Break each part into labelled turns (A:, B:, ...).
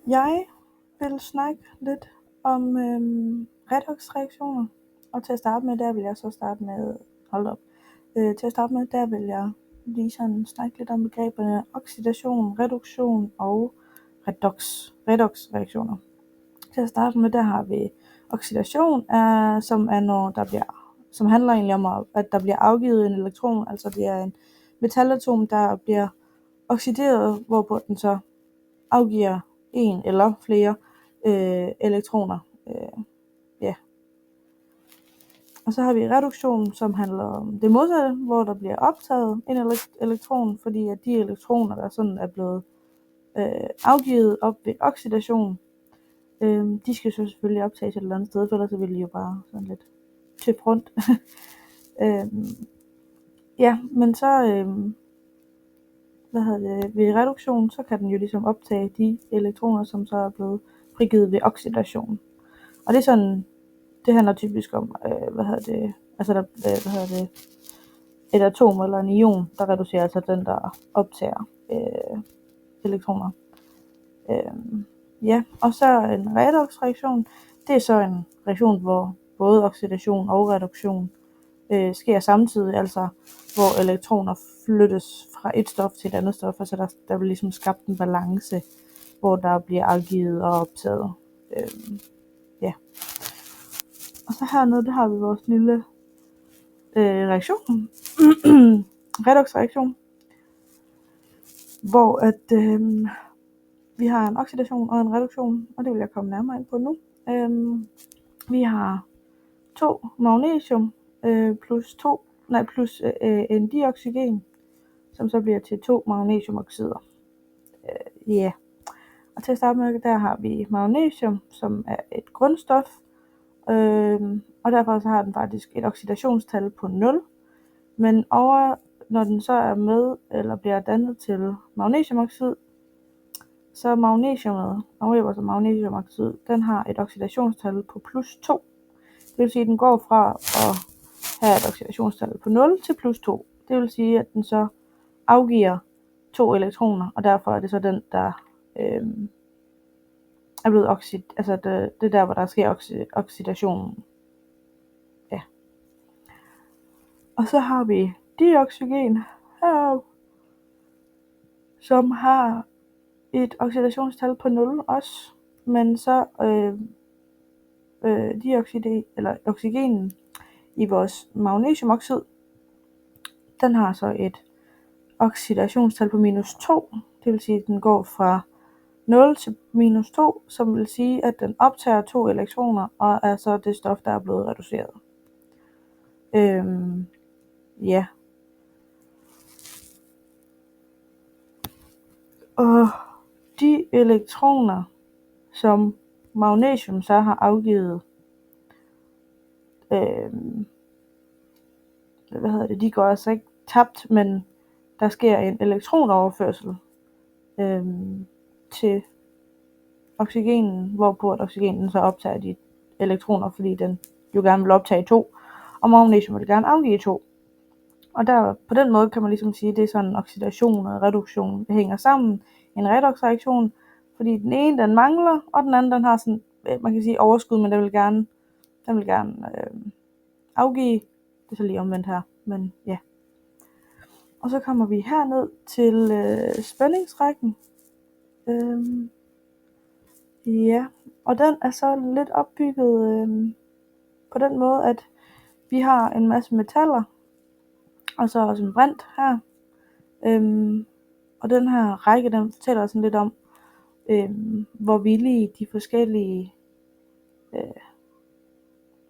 A: Jeg vil snakke lidt om redoxreaktioner, og til at starte med, der vil jeg så starte med, til at starte med, der vil jeg lige sådan snakke lidt om begreberne oxidation, reduktion og redoxreaktioner. Til at starte med, der har vi oxidation, som er når som handler egentlig om, at der bliver afgivet en elektron, altså det er en metalatom, der bliver oxideret, hvorpå den så afgiver en eller flere elektroner. Og så har vi reduktion, som handler om det modsatte, hvor der bliver optaget en elektron, fordi at de elektroner, der sådan er blevet afgivet op ved oxidation, de skal så selvfølgelig optages et eller andet sted, for ellers vil de jo bare sådan lidt tøft rundt. Men så ved reduktion, så kan den jo ligesom optage de elektroner, som så er blevet frigivet ved oxidation. Og det er sådan, det handler typisk om, et atom eller en ion, der reducerer sig den, der optager elektroner. Og så en redoxreaktion, det er så en reaktion, hvor både oxidation og reduktion sker samtidig, altså hvor elektroner flyttes fra et stof til et andet stof, altså der bliver ligesom skabt en balance, hvor der bliver afgivet og optaget. Og så hernede, der har vi vores lille reaktion, redoxreaktion, hvor at vi har en oxidation og en reduktion, og det vil jeg komme nærmere ind på nu. Vi har 2 magnesium plus en dioxygen, som så bliver til 2 magnesiumoxider. Og til at starte med, der har vi magnesium, som er et grundstof, og derfor så har den faktisk et oxidationstal på 0. Men når den så er med eller bliver dannet til magnesiumoxid, så magnesiumoxid, den har et oxidationstal på plus 2. Det vil sige, at den går fra at have et oxidationstal på 0 til plus 2. Det vil sige, at den så afgiver 2 elektroner, og derfor er det så den, der er blevet altså det er der, hvor der sker oxidationen. Ja. Og så har vi dioxygen heroppe, som har et oxidationstal på 0 også, men så oxygenen i vores magnesiumoxid, den har så et oxidationstal på minus 2, det vil sige, at den går fra 0 til minus 2, som vil sige, at den optager 2 elektroner, og er så det stof, der er blevet reduceret. Og de elektroner, som magnesium så har afgivet, de går altså ikke tabt, men der sker en elektronoverførsel til oxygenen, hvorpå at oxygenen så optager de elektroner, fordi den jo gerne vil optage 2, og magnesium vil gerne afgive 2. Og der, på den måde kan man ligesom sige, at det er sådan en oxidation og reduktion, det hænger sammen. En redoxreaktion, fordi den ene den mangler, og den anden den har sådan, man kan sige overskud, men den vil gerne afgive. Det er så lige omvendt her, men ja. Og så kommer vi herned til spændingsrækken. Og den er så lidt opbygget på den måde, at vi har en masse metaller, og så også en brint her. Og den her række, den fortæller sådan lidt om, hvor villige de forskellige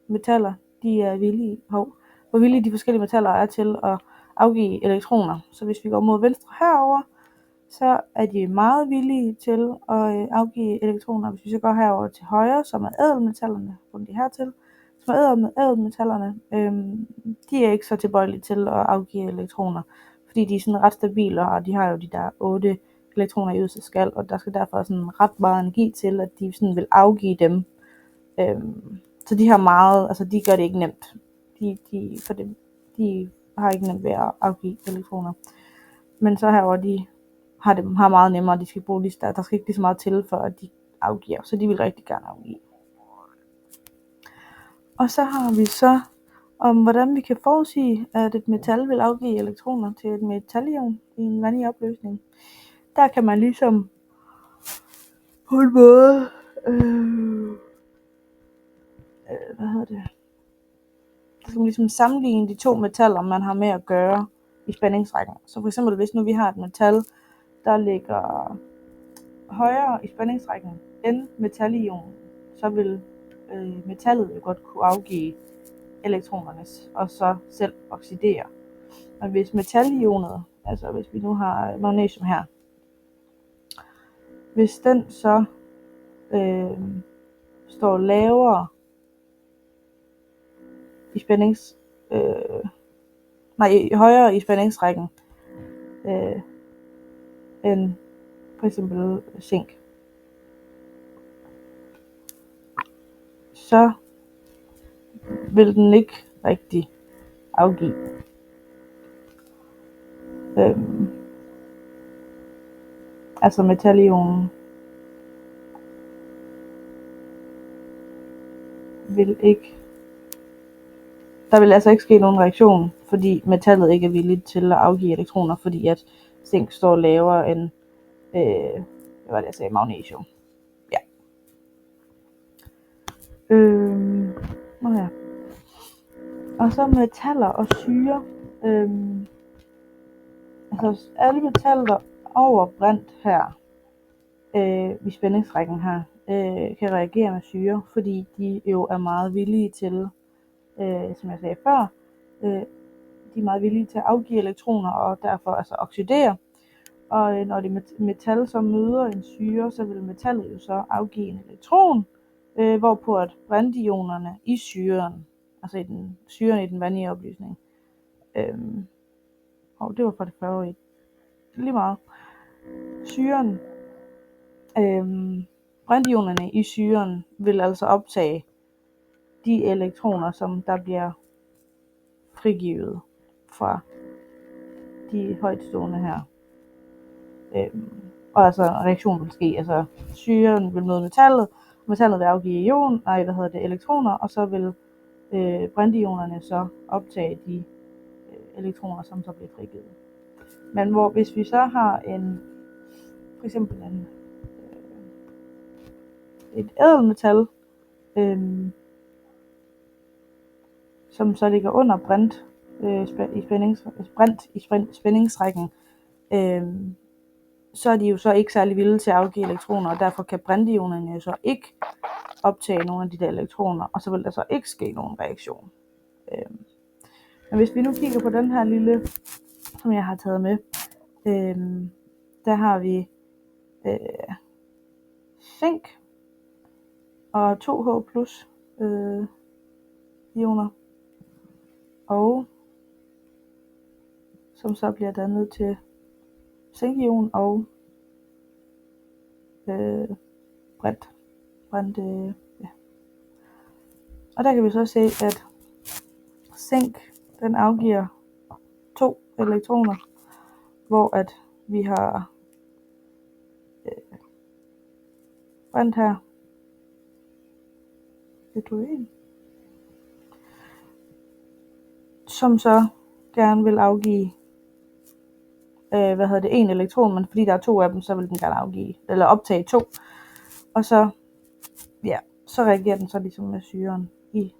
A: metaller, hvor villige de forskellige metaller er til at afgive elektroner. Så hvis vi går mod venstre herover, så er de meget villige til at afgive elektroner. Hvis vi så går herover til højre, som er ædelmetallerne, de er ikke så tilbøjelige til at afgive elektroner, fordi de er sådan ret stabile, og de har jo de der 8 elektroner i yderste skal, og der skal derfor sådan ret meget energi til, at de sådan vil afgive dem. Så de har meget, altså de gør det ikke nemt. De har ikke nemt ved at afgive elektroner. Men så herover de har meget nemmere, de skal bruge der skal ikke lige så meget til, for at de afgiver, så de vil rigtig gerne afgive. Og så har vi så om, hvordan vi kan forudsige, at et metal vil afgive elektroner til et metalion i en vandig opløsning. Der kan man ligesom på en måde, så kan man ligesom sammenligne de to metaller, man har med at gøre i spændingsrækken. Så for eksempel, hvis nu vi har et metal, der ligger højere i spændingsrækken end metalionen, så vil metallet jo godt kunne afgive elektronerne og så selv oxidere. Og hvis metalionet, altså hvis vi nu har magnesium her, hvis den så står lavere i højere i spændingsrækken end for eksempel zink, så vil den ikke rigtig afgive. Altså metalionen vil ikke, der vil altså ikke ske nogen reaktion, fordi metallet ikke er villigt til at afgive elektroner, fordi at zink står lavere end magnesium. Ja. Ja. Og så metaller og syre. Altså alle metaller over brint her i spændingsrækken her kan reagere med syre, fordi de jo er meget villige til, som jeg sagde før, de er meget villige til at afgive elektroner og derfor altså oxidere. Og når det metal så møder en syre, så vil metallet jo så afgive en elektron, hvorpå at brintionerne i syren, altså syren i den vandige opløsning, det var fra det farverige, lige meget, syren, brintionerne i syren vil altså optage de elektroner, som der bliver frigivet fra de højtstående her. Og altså reaktionen vil ske, altså syren vil møde metallet vil afgive elektroner, og så vil brintionerne så optage de elektroner, som så bliver frigivet. Men hvis vi så har for eksempel et ædelmetal, som så ligger under brint i spændingsrækken, så er de jo så ikke særlig villige til at afgive elektroner, og derfor kan brintionerne jo så ikke optage nogle af de der elektroner, og så vil der så ikke ske nogen reaktion. Men hvis vi nu kigger på den her lille, som jeg har taget med, der har vi zink og 2H plus ioner, og som så bliver dannet til zinkion og brint. Ja. Og der kan vi så se, at zink, den afgiver 2 elektroner, hvor at vi har brint her, som så gerne vil afgive en elektron, men fordi der er 2 af dem, så vil den gerne optage 2. Og så reagerer den så ligesom med syren i